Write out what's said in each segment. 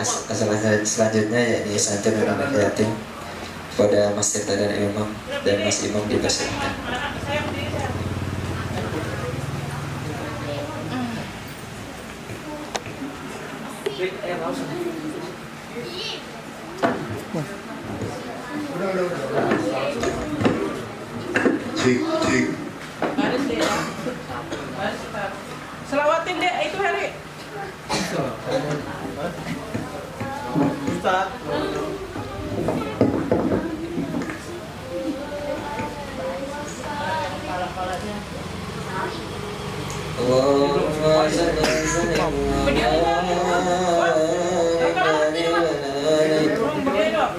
selanjutnya yakni santun dan anak yatim pada Mas Tirta dan Imam dan Mas Imam dipersilakan. Cik. Baris deh ya. Baris kita. Selawatin deh itu hari. Ustaz. Allahumma salli ala sayyidina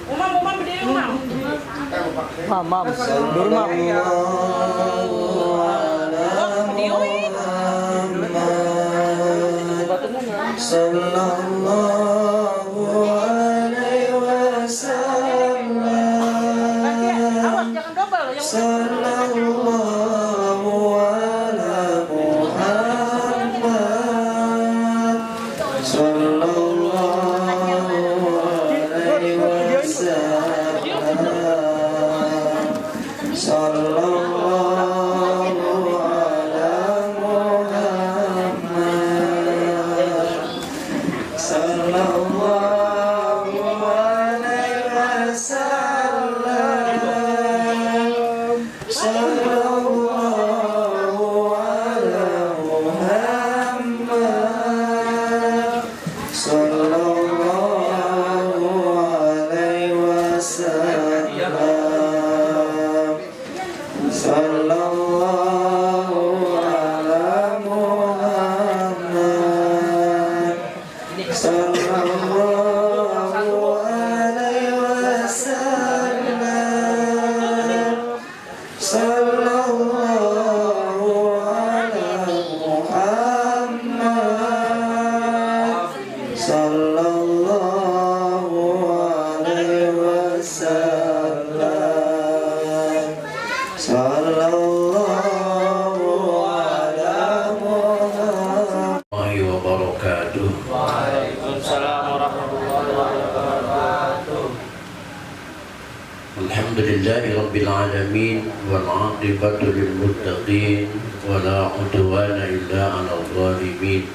Umam berdiri umam. Mam, dulu mam. Sallallahu alaihi wasallam. Awas jangan double yang Sallallahu ala Muhammad. Sallallahu alaihi wasallam. Sallallahu ala Muhammad. Sallallahu alaihi wasallam. Sallallahu ala Muhammad. Sallallahu alaihi wasallam. Sallallahu ala Muhammad. Sallallahu alaihi wasallam. Sallallahu ala Muhammad. Sallallahu alaihi wasallam. Sallallahu ala Muhammad. Wabarakatuh. Waalaikumsalam warahmatullahi wabarakatuh. Alhamdulillahi Rabbil Alamin wal aqibatu lil muttaqin wa la udwana illa 'alal zalimin.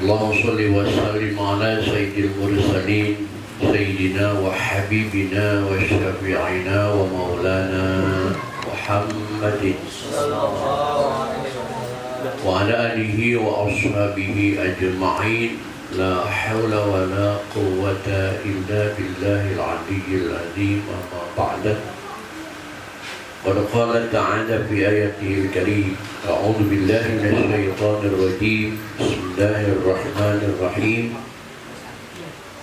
Allahumma shalli wa sallim ala sayyidil mursalin sayyidina wa habibina wa syafi'ina wa maulana Muhammadin wa ala alihi wa ashabihi ajma'in. La hawla wa la quwwata illa billahil aliyyil azim. Amma ba'da. Qad qala ta'ala fi ayatihil karim. A'udzu billahi minasy syaithanir rajim. Bismillahir rahim.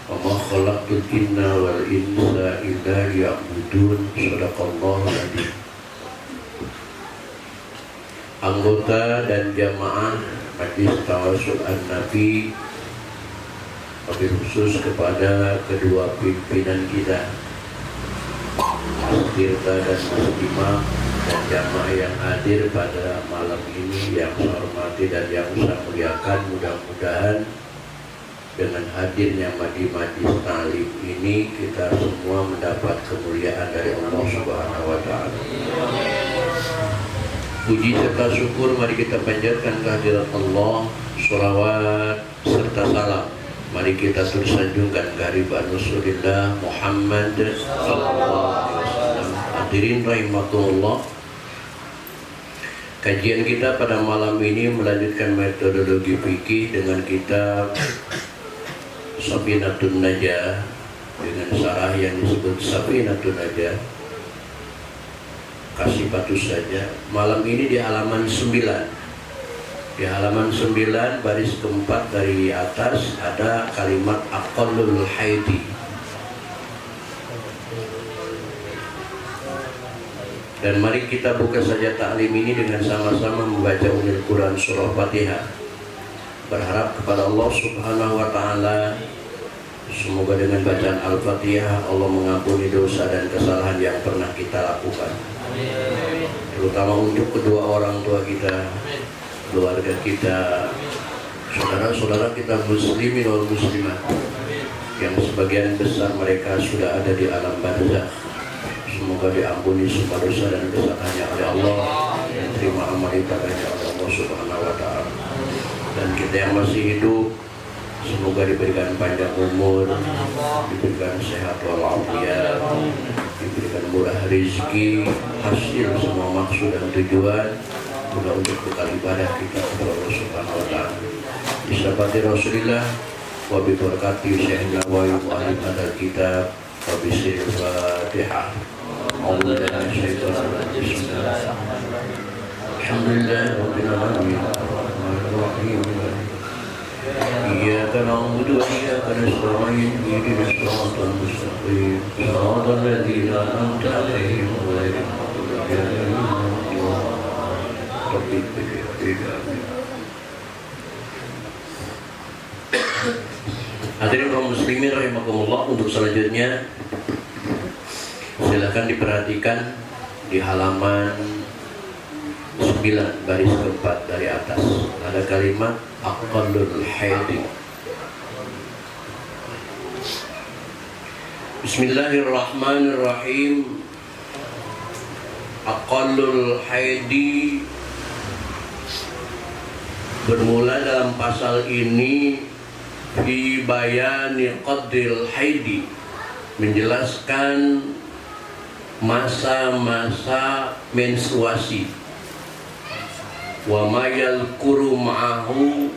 Wa ma khalaqtul jinna wal insa illa liya'budun. Shadaqallahul adzim. Anggota dan jamaah Majlis Tawasul An-Nabi, wabil khusus kepada kedua pimpinan kita, Mas Tirta dan Mas Imam, dan jamaah yang hadir pada malam ini yang saya hormati dan yang saya muliakan. Mudah-mudahan dengan hadirnya majlis ta'lim ini kita semua mendapat kemuliaan dari Allah Subhanahu wa Ta'ala. Puji serta syukur mari kita panjatkan kehadirat Allah, sholawat serta salam mari kita tersanjungkan kehadirat Rasulullah Muhammad sallallahu alaihi wasallam. Hadirin rahimakumullah. Kajian kita pada malam ini melanjutkan metodologi fikih dengan kitab Safinatun Najah dengan syarah yang disebut Safinatun Najah. Kasih patus saja. Malam ini di halaman 9. Di halaman 9 baris keempat dari atas ada kalimat aqallul haidi. Dan mari kita buka saja taklim ini dengan sama-sama membaca Ummul Quran surah Fatihah. Berharap kepada Allah Subhanahu wa Ta'ala, semoga dengan bacaan Al-Fatihah Allah mengampuni dosa dan kesalahan yang pernah kita lakukan. Terutama untuk kedua orang tua kita, keluarga kita, saudara-saudara kita muslimin wal muslimat yang sebagian besar mereka sudah ada di alam barzakh, semoga diampuni semua dosa dan kesalahannya oleh Allah dan terima amal ibadahnya oleh Allah Subhanahu wa taala. Dan kita yang masih hidup semoga diberikan panjang umur, diberikan sehat walafiat, diberikan murah rezeki, hasil semua maksud dan tujuan, mudah untuk bekal ibadah kita kepada Allah Subhanahu wa taala. Bismillahirrahmanirrahim. Rasulillah wa bi barakati Syekhna wa yu'alim adal kitab wa bi sirril Fatihah. Alhamdulillah rabbil alamin. Ar-Rahim. إياك نعبد وإياك نستعين اهدنا الصراط المستقيم صراط الذين أنعمت عليهم غير المغضوب عليهم ولا الضالين. Hadirin kaum muslimin rahimakumullah, untuk selanjutnya silakan diperhatikan di halaman 9 baris keempat dari atas ada kalimat aqallul haidi. Bismillahirrahmanirrahim. Aqallul haidi bermula dalam pasal ini fi bayani qadril haidi, menjelaskan masa-masa menstruasi, wa mayal kuru ma'ahu,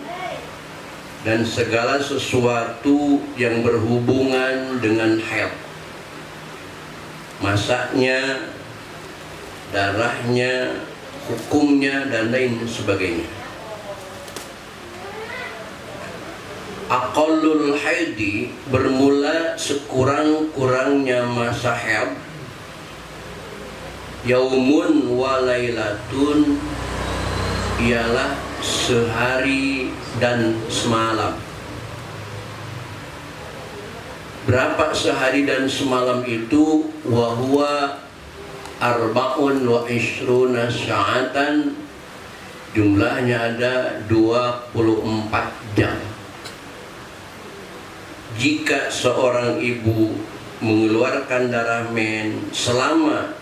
dan segala sesuatu yang berhubungan dengan haid, masanya, darahnya, hukumnya, dan lain sebagainya. Aqallul haidi bermula sekurang-kurangnya masa haid, yaumun wa lailatun, ialah sehari dan semalam. Berapa sehari dan semalam itu? Wa huwa arba'un wa ishruna sa'atan, jumlahnya ada 24 jam. Jika seorang ibu mengeluarkan darah men selama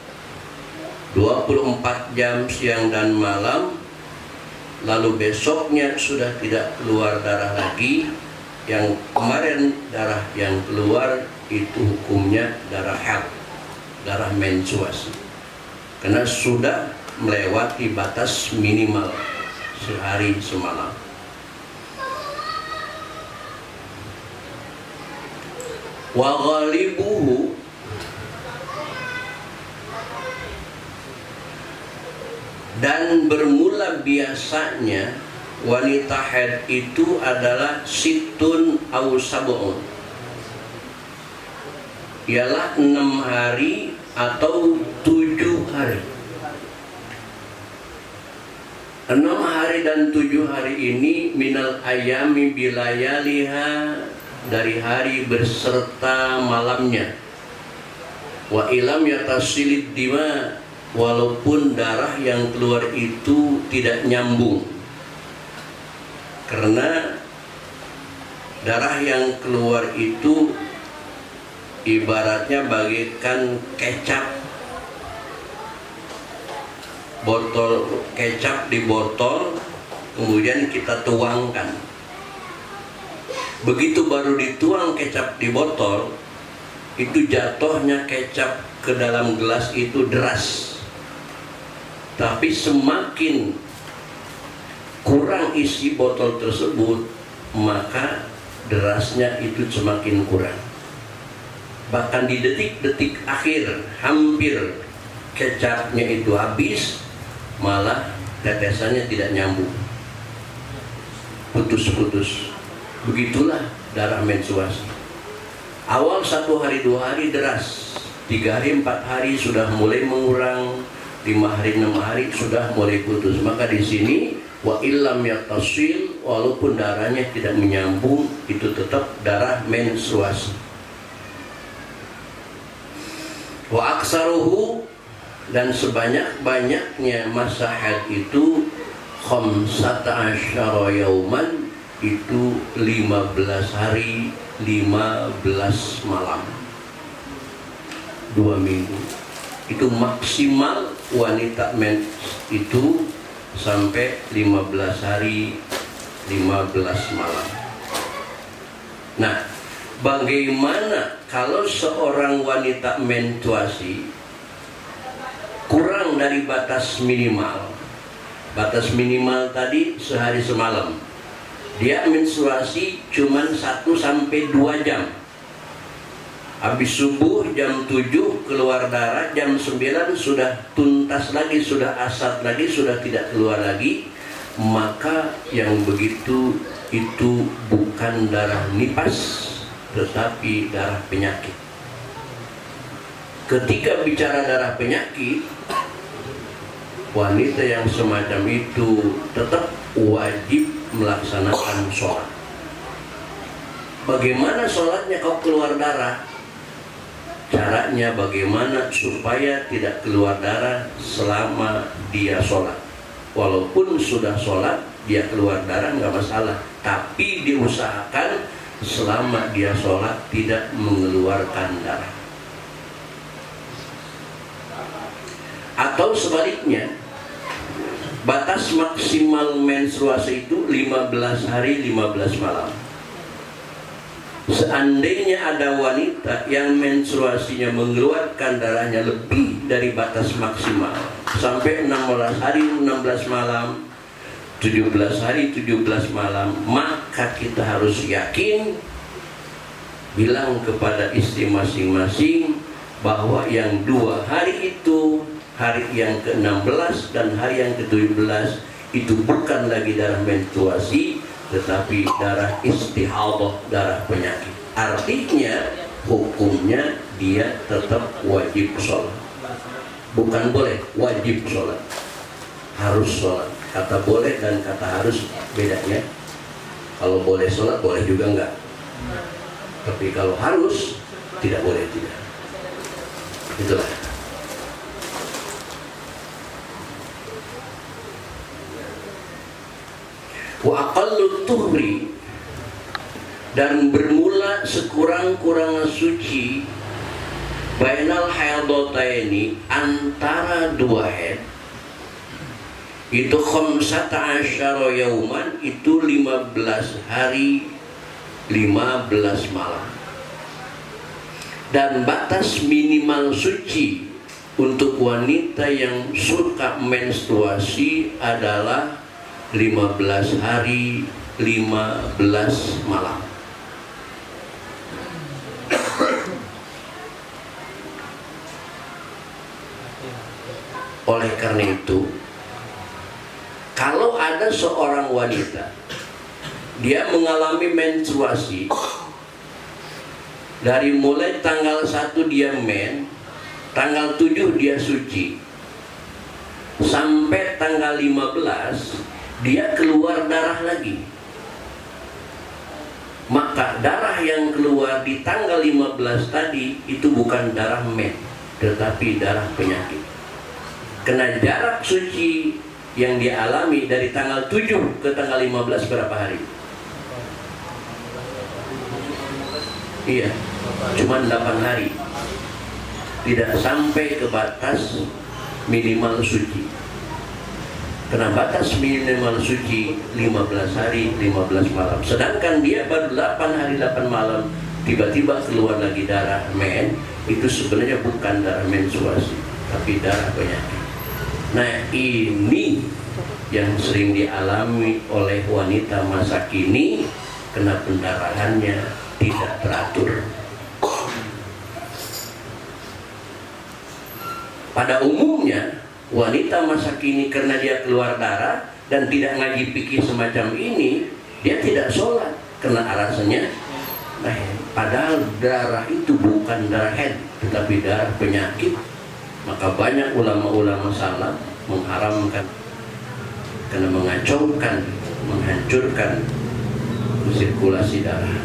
24 jam siang dan malam, lalu besoknya sudah tidak keluar darah lagi, yang kemarin darah yang keluar itu hukumnya darah haid, darah menstruasi, karena sudah melewati batas minimal sehari semalam. Wa ghalibuhu, dan bermula biasanya wanita haid itu adalah situn au sab'un, ialah 6 hari atau 7 hari. 6 hari dan 7 hari ini minal ayami bilayaliha, dari hari berserta malamnya. Wa ilam yatasilid dima, walaupun darah yang keluar itu tidak nyambung, karena darah yang keluar itu ibaratnya bagaikan kecap, botol kecap di botol, kemudian kita tuangkan. Begitu baru dituang kecap di botol, itu jatuhnya kecap ke dalam gelas itu deras. Tapi semakin kurang isi botol tersebut, maka derasnya itu semakin kurang. Bahkan di detik-detik akhir, hampir kecapnya itu habis, malah tetesannya tidak nyambung, putus-putus. Begitulah darah menstruasi. Awal 1 hari 2 hari deras, 3 hari 4 hari sudah mulai mengurang, 5 hari 6 hari sudah mulai putus. Maka di sini wa illam yatasil, walaupun darahnya tidak menyambung, itu tetap darah menstruasi. Wa aksaruhu, dan sebanyak-banyaknya masa haid itu 15 yauman, itu 15 hari 15 malam, 2 minggu. Itu maksimal wanita mens itu sampai 15 hari 15 malam. Nah, bagaimana kalau seorang wanita menstruasi kurang dari batas minimal? Batas minimal tadi sehari semalam. Dia menstruasi cuma 1 sampai 2 jam. Habis subuh jam 7 keluar darah, jam 9 sudah tuntas lagi, sudah asat lagi, sudah tidak keluar lagi. Maka yang begitu itu bukan darah nifas, tetapi darah penyakit. Ketika bicara darah penyakit, wanita yang semacam itu tetap wajib melaksanakan sholat. Bagaimana sholatnya kalau keluar darah? Caranya bagaimana supaya tidak keluar darah selama dia sholat. Walaupun sudah sholat, dia keluar darah nggak masalah, tapi diusahakan selama dia sholat tidak mengeluarkan darah. Atau sebaliknya, batas maksimal menstruasi itu 15 hari 15 malam. Seandainya ada wanita yang menstruasinya mengeluarkan darahnya lebih dari batas maksimal sampai 16 hari 16 malam, 17 hari 17 malam, maka kita harus yakin, bilang kepada istri masing-masing bahwa yang 2 hari itu, hari yang ke-16 dan hari yang ke-17 itu bukan lagi darah menstruasi, tetapi darah istihadah, darah penyakit. Artinya hukumnya dia tetap wajib sholat. Bukan boleh, wajib sholat. Harus sholat. Kata boleh dan kata harus bedanya. Kalau boleh sholat, boleh juga enggak. Tapi kalau harus, tidak boleh tidak. Itulah. Wa aqallu tuhri, dan bermula sekurang-kurangnya suci bainal haidataini, antara 2 haid, itu 15 yauman, itu 15 hari 15 malam. Dan batas minimal suci untuk wanita yang suka menstruasi adalah 15 hari 15 malam. Oleh karena itu, kalau ada seorang wanita dia mengalami menstruasi, dari mulai tanggal 1 dia men, tanggal 7 dia suci, sampai tanggal 15 dia keluar darah lagi, maka darah yang keluar di tanggal 15 tadi itu bukan darah men, tetapi darah penyakit. Kena jarak suci yang dialami dari tanggal 7 ke tanggal 15 berapa hari? Iya, cuma 8 hari. Tidak sampai ke batas minimal suci. Kena batas minimal suci 15 hari 15 malam. Sedangkan dia baru 8 hari 8 malam tiba-tiba keluar lagi darah men, itu sebenarnya bukan darah menstruasi, tapi darah penyakit. Nah, ini yang sering dialami oleh wanita masa kini, kena pendarahannya tidak teratur. Pada umumnya wanita masa kini karena dia keluar darah dan tidak ngaji fikih semacam ini, dia tidak sholat karena alasannya, padahal darah itu bukan darah haid tetapi darah penyakit. Maka banyak ulama-ulama salaf mengharamkan karena mengacaukan, menghancurkan sirkulasi darah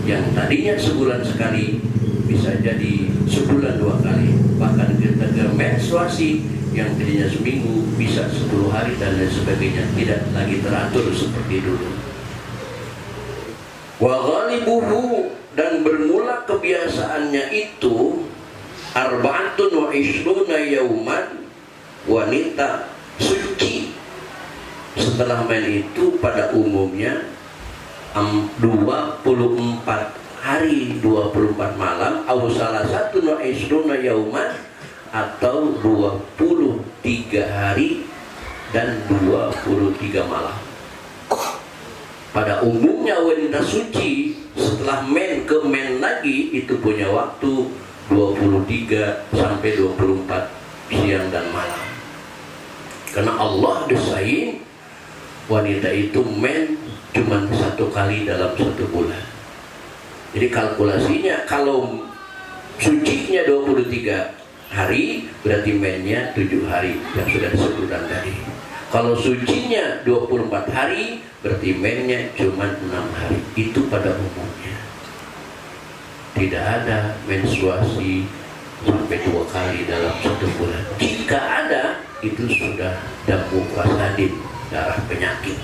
yang tadinya sebulan sekali bisa jadi sebulan 2 kali, bahkan ketika menstruasi yang tadinya seminggu bisa 10 hari dan lain sebagainya, tidak lagi teratur seperti dulu. Wa ghalibuhu, dan bermula kebiasaannya itu arba'atun wa ishruna yauman, wanita suci setelah main itu pada umumnya 24 hari 24 malam, atau salah satu wa ishruna yauman, atau 23 hari dan 23 malam. Pada umumnya wanita suci setelah men ke men lagi itu punya waktu 23 sampai 24 siang dan malam. Karena Allah desain wanita itu men cuma 1 kali dalam 1 bulan. Jadi kalkulasinya kalau sucinya 23 hari berarti mennya 7 hari yang sudah disebutkan tadi. Kalau sucinya 24 hari berarti mennya cuma 6 hari. Itu pada umumnya. Tidak ada menstruasi sampai 2 kali dalam 1 bulan. Jika ada, itu sudah damu fasadin, darah penyakit,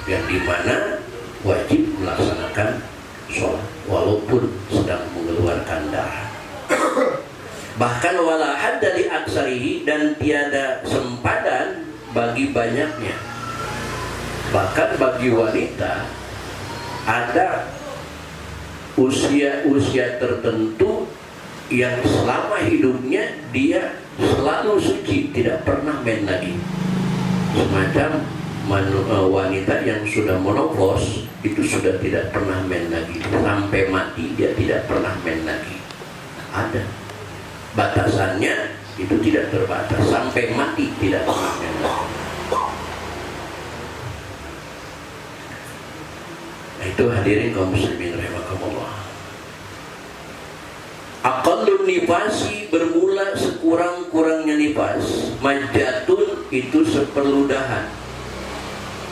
yang dimana wajib melaksanakan sholat walaupun sedang mengeluarkan darah. Bahkan wala hadda li aksarihi, dan tiada sempadan bagi banyaknya. Bahkan bagi wanita ada usia tertentu yang selama hidupnya dia selalu suci, tidak pernah main lagi. Semacam wanita yang sudah menopause itu sudah tidak pernah main lagi, sampai mati dia tidak pernah main lagi. Ada batasannya, itu tidak terbatas, sampai mati tidak pernah main lagi. Nah, itu hadirin kaum muslimin rahimakumullah. Aqallun nifasi, bermula sekurang-kurangnya nifas. Majatun, itu seperludahan.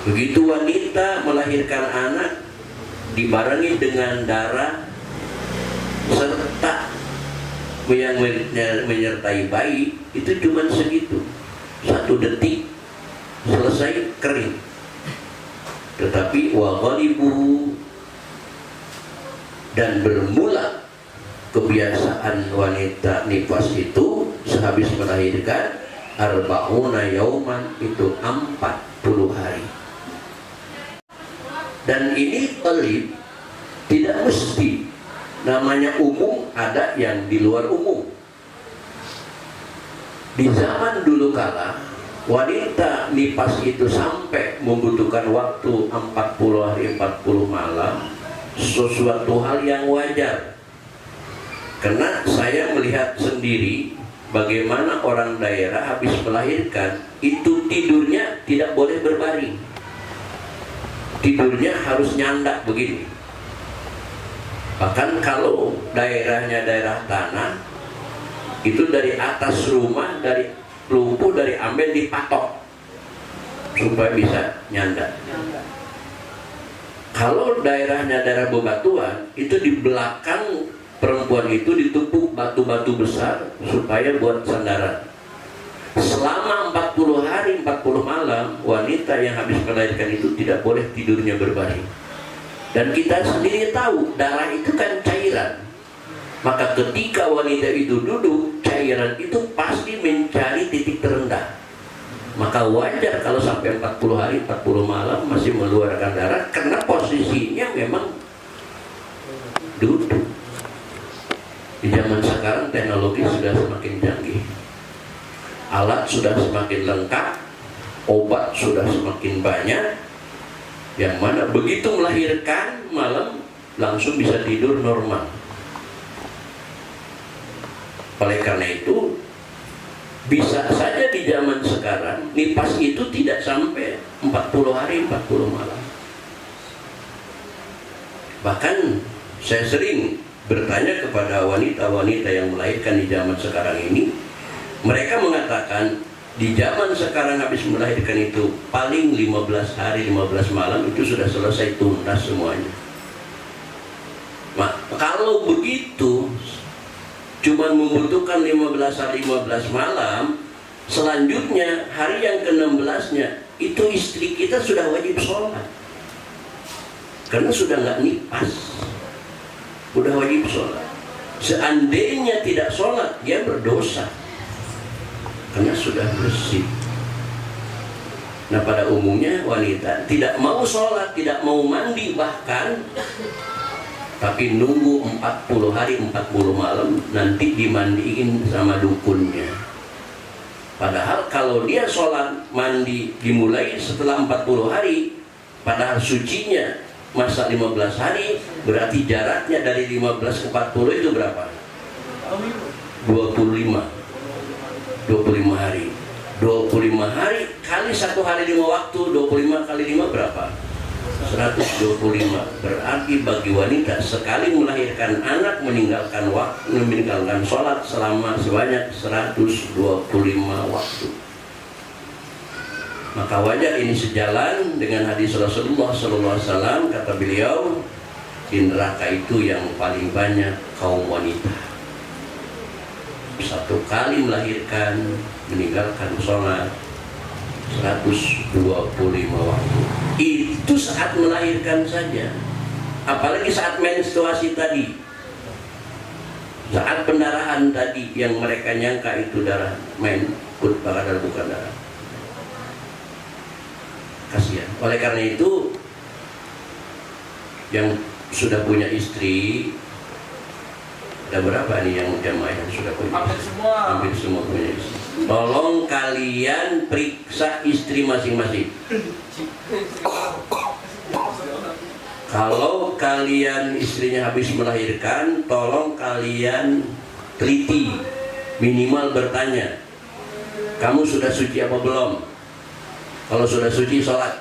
Begitu wanita melahirkan anak dibarengi dengan darah serta yang menyertai bayi, itu cuma segitu, 1 detik selesai kering. Tetapi wa ghalibu, dan bermula kebiasaan wanita nifas itu sehabis melahirkan arba'una yauman, itu 40 hari. Dan ini qalib, tidak mesti. Namanya umum, ada yang di luar umum. Di zaman dulu kala, wanita nifas itu sampai membutuhkan waktu 40 hari 40 malam, sesuatu hal yang wajar. Karena saya melihat sendiri bagaimana orang daerah habis melahirkan itu tidurnya tidak boleh berbaring, tidurnya harus nyandak begini. Bahkan kalau daerahnya daerah tanah, itu dari atas rumah, dari lumpuh, dari ambil dipatok supaya bisa nyandak. Kalau daerahnya daerah bebatuan, itu di belakang perempuan itu ditumpuk batu-batu besar supaya buat sandaran. Selama 40 hari 40 malam, wanita yang habis melahirkan itu tidak boleh tidurnya berbaring. Dan kita sendiri tahu darah itu kan cairan. Maka ketika wanita itu duduk, cairan itu pasti mencari titik terendah. Maka wajar kalau sampai 40 hari 40 malam masih mengeluarkan darah, karena posisinya memang duduk. Di zaman sekarang teknologi sudah semakin canggih, alat sudah semakin lengkap, obat sudah semakin banyak, yang mana begitu melahirkan malam langsung bisa tidur normal. Oleh karena itu bisa saja di zaman sekarang nifas itu tidak sampai 40 hari 40 malam. Bahkan saya sering bertanya kepada wanita-wanita yang melahirkan di zaman sekarang ini, mereka mengatakan di zaman sekarang habis melahirkan itu paling 15 hari 15 malam itu sudah selesai tuntas semuanya. Nah, kalau begitu cuma membutuhkan 15 hari 15 malam, selanjutnya hari yang ke-16-nya itu istri kita sudah wajib sholat. karena sudah nggak nifas, udah wajib sholat. Seandainya tidak sholat, dia berdosa karena sudah bersih. Nah, pada umumnya wanita tidak mau sholat, tidak mau mandi bahkan, tapi nunggu 40 hari 40 malam nanti dimandiin sama dukunnya. Padahal kalau dia sholat mandi dimulai setelah 40 hari, padahal sucinya masa 15 hari, berarti jaraknya dari 15 ke 40 itu berapa? 25 hari. 25 hari kali 1 hari 5 waktu, 25 kali 5 berapa? 125. Berarti bagi wanita sekali melahirkan anak meninggalkan sholat selama sebanyak 125 waktu. Maka wajar ini sejalan dengan hadis Rasulullah SAW. Kata beliau, di neraka itu yang paling banyak kaum wanita. 1 kali melahirkan meninggalkan sholat 125 waktu. Itu saat melahirkan saja. Apalagi saat menstruasi tadi, saat pendarahan tadi yang mereka nyangka itu darah padahal bukan darah. Kasihan. Oleh karena itu, yang sudah punya istri, ada berapa nih yang jamaah yang sudah punya? Hampir semua punya istri. Tolong kalian periksa istri masing-masing. Kalau kalian istrinya habis melahirkan, tolong kalian teliti, minimal bertanya, kamu sudah suci apa belum? Kalau sudah suci, sholat.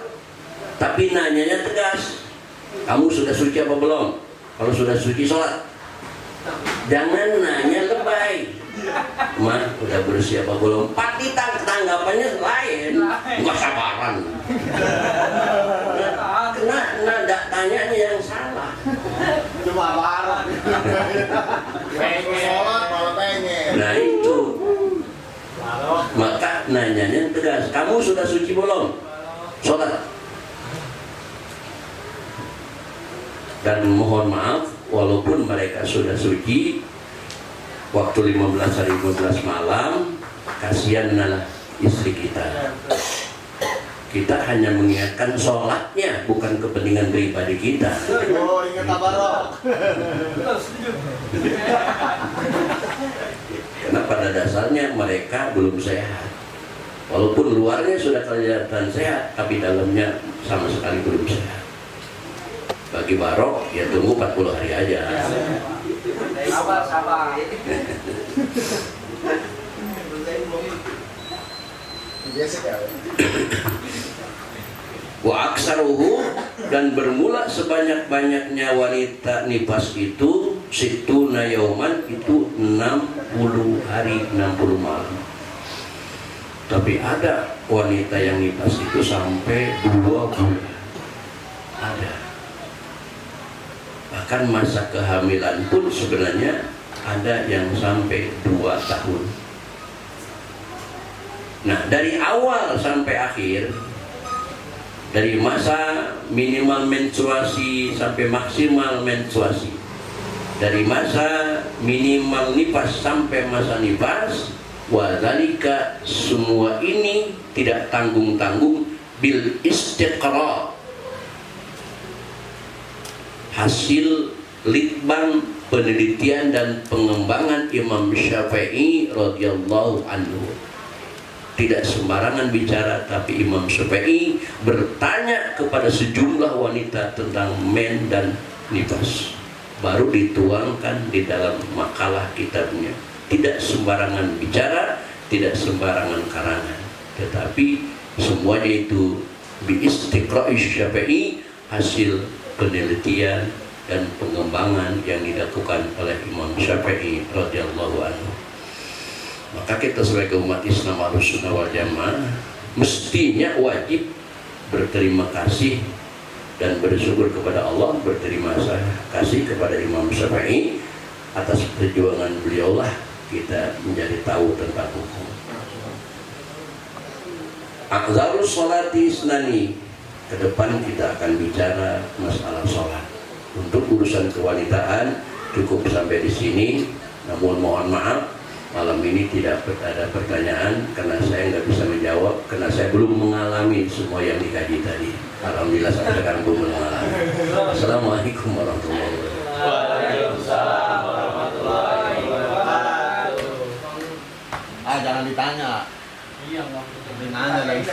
Tapi nanyanya tegas, kamu sudah suci apa belum? Kalau sudah suci, sholat. Jangan nanya lebay, Ma, udah bersih apa belum? Pasti tanggapannya lain. Nggak sabaran. Nada tanyanya yang salah. Cuma barang. Sholat malah pengen. Nah itu. Maka nanyanya tegas, kamu sudah suci belum? Sholat. Dan mohon maaf, walaupun mereka sudah suci, waktu 15 hari 15 malam, kasihanlah istri kita. Kita hanya mengingatkan sholatnya, bukan kepentingan pribadi kita. Oh, ingat tabarok. Karena pada dasarnya mereka belum sehat. Walaupun luarnya sudah kelihatan sehat, tapi dalamnya sama sekali belum sehat. Bagi barok, ya tunggu 40 hari aja. Sabar. Wa aksaruhu, dan bermula sebanyak-banyaknya wanita nifas itu situna yauman, itu 60 hari 60 malam. Tapi ada wanita yang nifas itu sampai 2 bulan. Ada. Bahkan masa kehamilan pun sebenarnya ada yang sampai 2 tahun. Nah, dari awal sampai akhir, dari masa minimal menstruasi sampai maksimal menstruasi, dari masa minimal nifas sampai masa nifas, wadzalika, semua ini tidak tanggung-tanggung, bil istiqra, hasil litbang penelitian dan pengembangan Imam Syafi'i radhiyallahu anhu. Tidak sembarangan bicara, tapi Imam Syafi'i bertanya kepada sejumlah wanita tentang men dan nifas, baru dituangkan di dalam makalah kitabnya. Tidak sembarangan bicara, tidak sembarangan karangan, tetapi semuanya itu bi-istiqra'i Syafi'i, hasil penelitian dan pengembangan yang dilakukan oleh Imam Syafi'i radhiyallahu anhu. Maka kita sebagai umat Islam Ahlussunnah wal Jamaah mestinya wajib berterima kasih dan bersyukur kepada Allah, berterima kasih kepada Imam Syafi'i atas perjuangan beliaulah kita menjadi tahu tentang hukum. Aqzarus sholati isnani, ke depan kita akan bicara masalah sholat. Untuk urusan kewanitaan cukup sampai di sini. Namun mohon maaf, malam ini tidak ada pertanyaan karena saya nggak bisa menjawab karena saya belum mengalami semua yang dikaji tadi. Alhamdulillah saya sekarang belum mengalami. Assalamualaikum warahmatullahi wabarakatuh. Waalaikumsalam warahmatullahi wabarakatuh. Ah, jangan ditanya. Iya, nggak ditanya lagi.